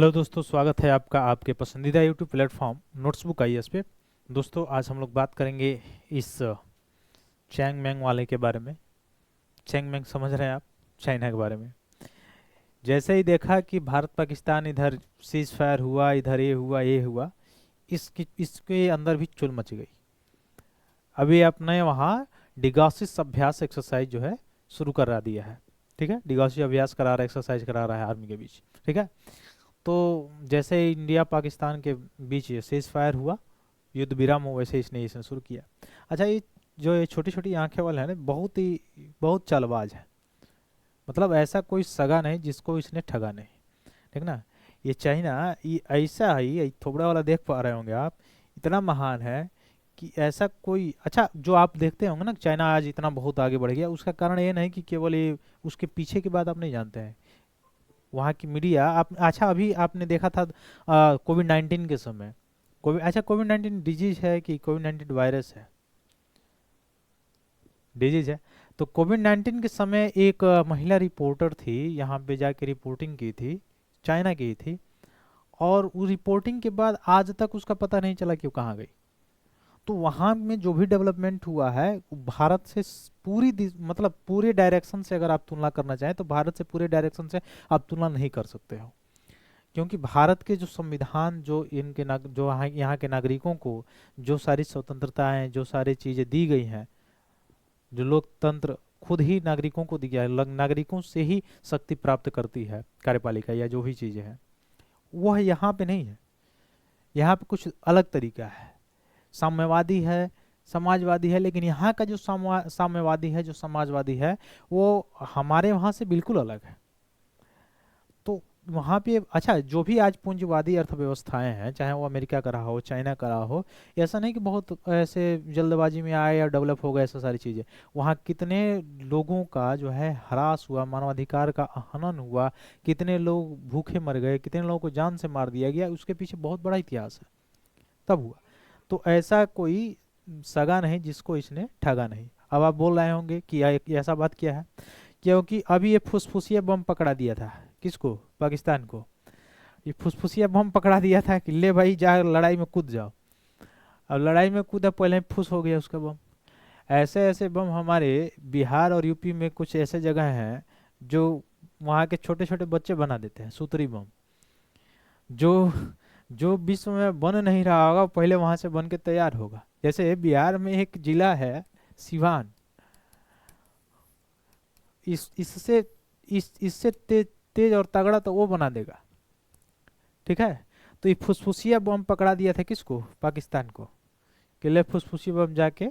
Hello दोस्तों, स्वागत है आपका आपके पसंदीदा यूट्यूब प्लेटफॉर्म नोट्सबुक आईएएस पे। दोस्तों, आज हम लोग बात करेंगे इस चैंग मैंग वाले के बारे में। चैंग मैंग समझ रहे हैं आप? चाइना के बारे में। जैसे ही देखा कि भारत पाकिस्तान इधर सीज फायर हुआ, इधर ये हुआ, इसके अंदर भी चुल मच गई। अभी आपने वहाँ डिगॉसिस अभ्यास एक्सरसाइज जो है शुरू करा दिया है। ठीक है, डिगॉसिस अभ्यास करा रहा है, एक्सरसाइज करा रहा है आर्मी के बीच। ठीक है, तो जैसे इंडिया पाकिस्तान के बीच ये सीज फायर हुआ, युद्ध विराम हो, वैसे इसने शुरू किया। अच्छा, ये जो ये छोटी छोटी आंखें वाले हैं ना, बहुत चालबाज है। मतलब ऐसा कोई सगा नहीं जिसको इसने ठगा नहीं। ठीक ना? ये चाइना, ये ऐसा है, ये थोबड़ा वाला देख पा रहे होंगे आप, इतना महान है कि ऐसा कोई। अच्छा, जो आप देखते होंगे ना, चाइना आज इतना बहुत आगे बढ़ गया, उसका कारण ये नहीं कि केवल ये, उसके पीछे की बात आप नहीं जानते हैं। वहाँ की मीडिया आप, अच्छा अभी आपने देखा था कोविड 19 के समय। कोविड 19 डिजीज है कि कोविड 19 वायरस है? डिजीज है। तो कोविड 19 के समय एक महिला रिपोर्टर थी, यहाँ पे जाके रिपोर्टिंग की थी, चाइना की थी। और उस रिपोर्टिंग के बाद आज तक उसका पता नहीं चला कि वो कहाँ गई। तो वहाँ में जो भी डेवलपमेंट हुआ है, वो भारत से मतलब पूरे डायरेक्शन से अगर आप तुलना करना चाहें तो भारत से पूरे डायरेक्शन से आप तुलना नहीं कर सकते हो। क्योंकि भारत के जो संविधान, जो जो यहाँ के नागरिकों को जो सारी स्वतंत्रताएं, जो सारी चीजें दी गई हैं, जो लोकतंत्र खुद ही नागरिकों को दिया है, नागरिकों से ही शक्ति प्राप्त करती है कार्यपालिका या जो भी चीजें हैं, वह यहाँ पे नहीं है। यहाँ पे कुछ अलग तरीका है, साम्यवादी है, समाजवादी है। लेकिन यहाँ का जो साम्यवादी है, जो समाजवादी है, वो हमारे वहाँ से बिल्कुल अलग है। तो वहाँ पे अच्छा, जो भी आज पूंजीवादी अर्थव्यवस्थाएं हैं, चाहे वो अमेरिका का रहा हो, चाइना का रहा हो, ऐसा नहीं कि बहुत ऐसे जल्दबाजी में आए या डेवलप हो गए, ऐसा सारी चीज़ें। वहाँ कितने लोगों का जो है ह्रास हुआ, मानवाधिकार का हनन हुआ, कितने लोग भूखे मर गए, कितने लोगों को जान से मार दिया गया, उसके पीछे बहुत बड़ा इतिहास है। तब हुआ। तो ऐसा कोई सगा नहीं जिसको इसने ठगा नहीं। अब आप बोल रहे होंगे कि ऐसा बात क्या है? क्योंकि अभी ये फुसफुसिया बम पकड़ा दिया था। किसको? पाकिस्तान को। ये फुसफुसिया बम पकड़ा दिया था कि ले भाई, जा लड़ाई में कूद जाओ। अब लड़ाई में कूदा, पहले ही फुस हो गया उसका बम। ऐसे ऐसे बम हमारे बिहार और यूपी में कुछ ऐसे जगह हैं जो वहाँ के छोटे छोटे बच्चे बना देते हैं, सूतरी बम। जो जो विश्व में बन नहीं रहा होगा, पहले वहां से बन के तैयार होगा। जैसे बिहार में एक जिला है सिवान, इस इससे इससे तेज और तगड़ा तो वो बना देगा। ठीक है, तो ये फुसफुसिया बम पकड़ा दिया था किसको? पाकिस्तान को, कि ले फुसफुसिया बम जाके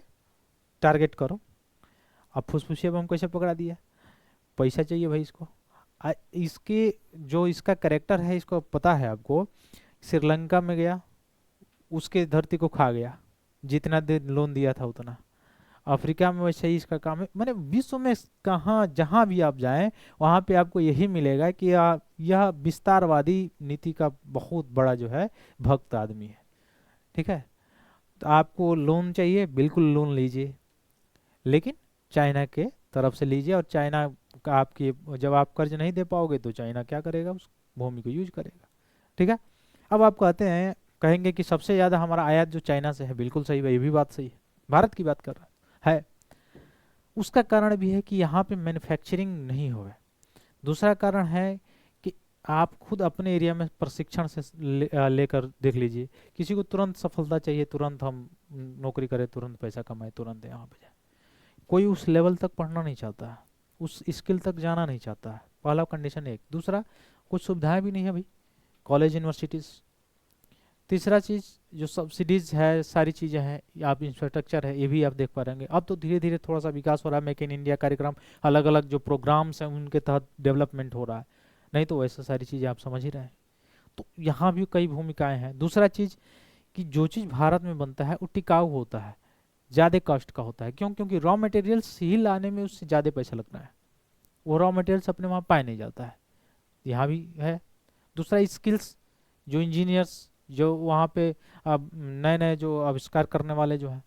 टारगेट करो। अब फुसफुसिया बम कैसे पकड़ा दिया? पैसा चाहिए भाई इसको। इसके जो इसका करेक्टर है, इसको पता है आपको? श्रीलंका में गया, उसके धरती को खा गया, जितना देर लोन दिया था उतना। अफ्रीका में वैसे ही इसका काम है। मैंने विश्व में कहाँ जहाँ भी आप जाएं, वहाँ पे आपको यही मिलेगा कि यह विस्तारवादी नीति का बहुत बड़ा जो है भक्त आदमी है। ठीक है, तो आपको लोन चाहिए, बिल्कुल लोन लीजिए, लेकिन चाइना के तरफ से लीजिए। और चाइना का आपकी, जब आप कर्ज नहीं दे पाओगे तो चाइना क्या करेगा? उस भूमि को यूज करेगा। ठीक है, अब आप कहते हैं, कहेंगे कि सबसे ज़्यादा हमारा आयात जो चाइना से है, बिल्कुल सही है, ये भी बात सही है। भारत की बात कर रहा है। उसका कारण भी है कि यहाँ पे मैन्युफैक्चरिंग नहीं हो है। दूसरा कारण है कि आप खुद अपने एरिया में प्रशिक्षण से लेकर देख लीजिए। किसी को तुरंत सफलता चाहिए, तुरंत हम नौकरी करें, तुरंत पैसा कमाए, तुरंत यहाँ पे जाए। कोई उस लेवल तक पढ़ना नहीं चाहता है, उस स्किल तक जाना नहीं चाहता है। पहला कंडीशन एक। दूसरा, कुछ सुविधाएं भी नहीं है भाई, कॉलेज यूनिवर्सिटीज़। तीसरा चीज़, जो सब्सिडीज है, सारी चीज़ें हैं, आप इंफ्रास्ट्रक्चर है, ये भी आप देख पा रहेंगे। अब तो धीरे धीरे थोड़ा सा विकास हो रहा है, मेक इन इंडिया कार्यक्रम, अलग अलग जो प्रोग्राम्स हैं उनके तहत डेवलपमेंट हो रहा है। नहीं तो वैसे सारी चीज़ें आप समझ ही रहे हैं। तो यहाँ भी कई भूमिकाएं हैं। दूसरा चीज़, कि जो चीज़ भारत में बनता है वो टिकाऊ होता है, ज़्यादा कॉस्ट का होता है। क्यों? क्योंकि रॉ मटेरियल्स ही लाने में उससे ज़्यादा पैसा लगता है। वो रॉ मटेरियल्स अपने वहाँ पाया नहीं जाता है, यहाँ भी है। दूसरा, स्किल्स, जो इंजीनियर्स, जो वहाँ पे अब नए नए जो आविष्कार करने वाले जो हैं,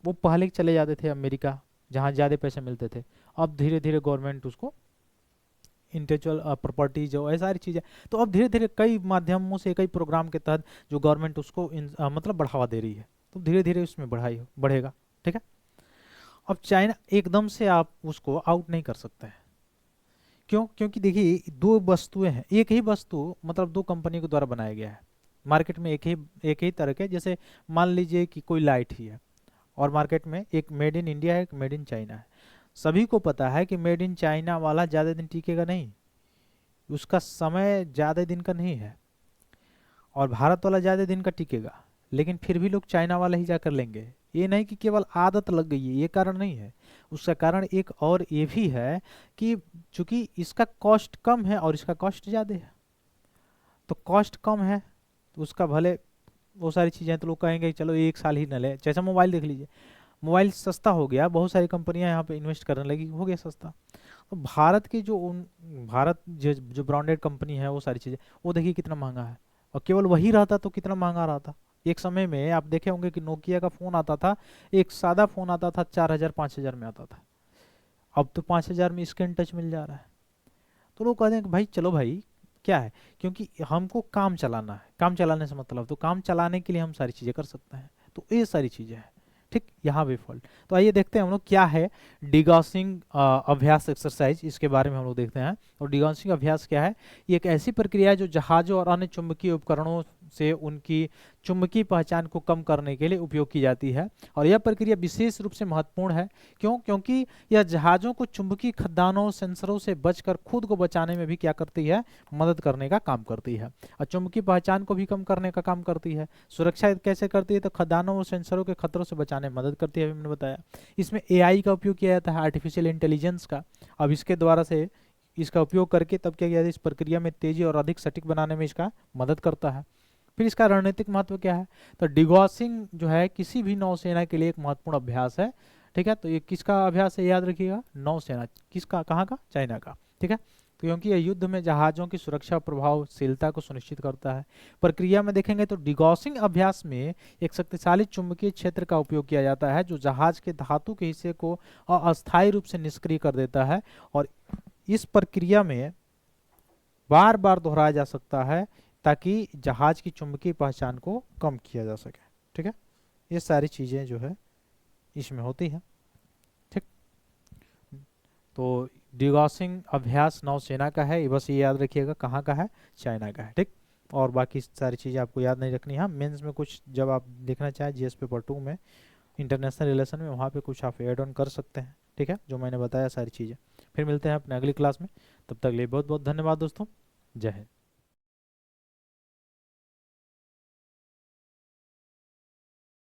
वो पहले चले जाते थे अमेरिका, जहाँ ज़्यादा पैसे मिलते थे। अब धीरे धीरे गवर्नमेंट उसको इंटेलेक्चुअल प्रॉपर्टीज हो, ऐसी सारी चीज़ें। तो अब धीरे धीरे कई माध्यमों से, कई प्रोग्राम के तहत जो गवर्नमेंट उसको मतलब बढ़ावा दे रही है, तो धीरे धीरे उसमें बढ़ेगा। ठीक है। अब चाइना एकदम से आप उसको आउट नहीं कर सकते हैं। क्यों? क्योंकि देखिए दो वस्तुएं हैं, एक ही वस्तु मतलब दो कंपनी के द्वारा बनाया गया है मार्केट में, एक ही तरह के। जैसे मान लीजिए कि कोई लाइट ही है और मार्केट में एक मेड इन इंडिया है, एक मेड इन चाइना है। सभी को पता है कि मेड इन चाइना वाला ज़्यादा दिन टिकेगा नहीं, उसका समय ज़्यादा दिन का नहीं है, और भारत वाला ज़्यादा दिन का टिकेगा। लेकिन फिर भी लोग चाइना वाला ही जाकर लेंगे। ये नहीं कि केवल आदत लग गई है, ये कारण नहीं है। उसका कारण एक और ये भी है कि चूंकि इसका कॉस्ट कम है और इसका कॉस्ट ज़्यादा है, तो कॉस्ट कम है तो उसका भले वो सारी चीज़ें, तो लोग कहेंगे चलो एक साल ही न ले। जैसे मोबाइल देख लीजिए, मोबाइल सस्ता हो गया, बहुत सारी कंपनियां यहाँ पे इन्वेस्ट करने लगी, हो गया सस्ता। तो भारत की भारत जो ब्रांडेड कंपनी है वो सारी चीज़ें, वो देखिए कितना महंगा है। और केवल वही रहता तो कितना महंगा रहता। एक समय में आप देखे होंगे कि नोकिया का फ़ोन आता था, एक सादा फ़ोन आता था 4,000 5,000 में आता था। अब तो 5,000 में स्क्रीन टच मिल जा रहा है। तो लोग कहते हैं कि भाई चलो भाई, क्या है, क्योंकि हमको काम चलाना है, काम चलाने से मतलब, तो काम चलाने के लिए हम सारी चीज़ें कर सकते हैं। तो ये सारी चीज़ें हैं। ठीक, यहाँ भी फॉल्ट। तो आइए देखते हैं हम लोग क्या है डिगॉसिंग अभ्यास एक्सरसाइज, इसके बारे में हम लोग देखते हैं। और डिगॉसिंग अभ्यास क्या है? ये एक ऐसी प्रक्रिया है जो जहाज़ों और अन्य चुंबकीय उपकरणों से उनकी चुंबकीय पहचान को कम करने के लिए उपयोग की जाती है। और यह प्रक्रिया विशेष रूप से महत्वपूर्ण है। क्यों? क्योंकि यह जहाज़ों को चुंबकीय खदानों सेंसरों से बचकर खुद को बचाने में भी क्या करती है? मदद करने का काम करती है। और चुंबकीय पहचान को भी कम करने का काम करती है। सुरक्षा कैसे करती है? तो खदानों और सेंसरों के खतरों से बचाने में मदद करती है, अभी मैंने बताया। इसमें एआई का उपयोग किया जाता है, आर्टिफिशियल इंटेलिजेंस का। अब इसके द्वारा से इसका उपयोग करके तब क्या किया जाता है? इस प्रक्रिया में तेजी और अधिक सटीक बनाने में इसका मदद करता है। फिर इसका रणनीतिक महत्व क्या है? तो डिगॉसिंग जो है किसी भी नौसेना के लिए एक महत्वपूर्ण अभ्यास है। ठीक है, तो ये किसका अभ्यास है याद रखिएगा? नौसेना। किसका? कहाँ का? चाइना का। ठीक है, तो क्योंकि यह युद्ध में जहाज़ों की सुरक्षा प्रभावशीलता को सुनिश्चित करता है। प्रक्रिया में देखेंगे तो डिगॉसिंग अभ्यास में एक शक्तिशाली चुंबकीय क्षेत्र का उपयोग किया जाता है जो जहाज के धातु के हिस्से को अस्थायी रूप से निष्क्रिय कर देता है। और इस प्रक्रिया में बार बार दोहराया जा सकता है ताकि जहाज की चुंबकीय पहचान को कम किया जा सके। ठीक है, ये सारी चीज़ें जो है इसमें होती हैं। ठीक, तो डिगॉसिंग अभ्यास नौसेना का है, बस ये याद रखिएगा कहाँ का है? चाइना का है। ठीक, और बाकी सारी चीज़ें आपको याद नहीं रखनी है। मेंस में कुछ जब आप देखना चाहें जीएस पेपर 2 में इंटरनेशनल रिलेशन में, वहाँ पे कुछ आप एड ऑन कर सकते हैं। ठीक है, जो मैंने बताया सारी चीज़ें। फिर मिलते हैं अपने अगली क्लास में, तब तक लिए बहुत बहुत धन्यवाद दोस्तों। जय हिंद।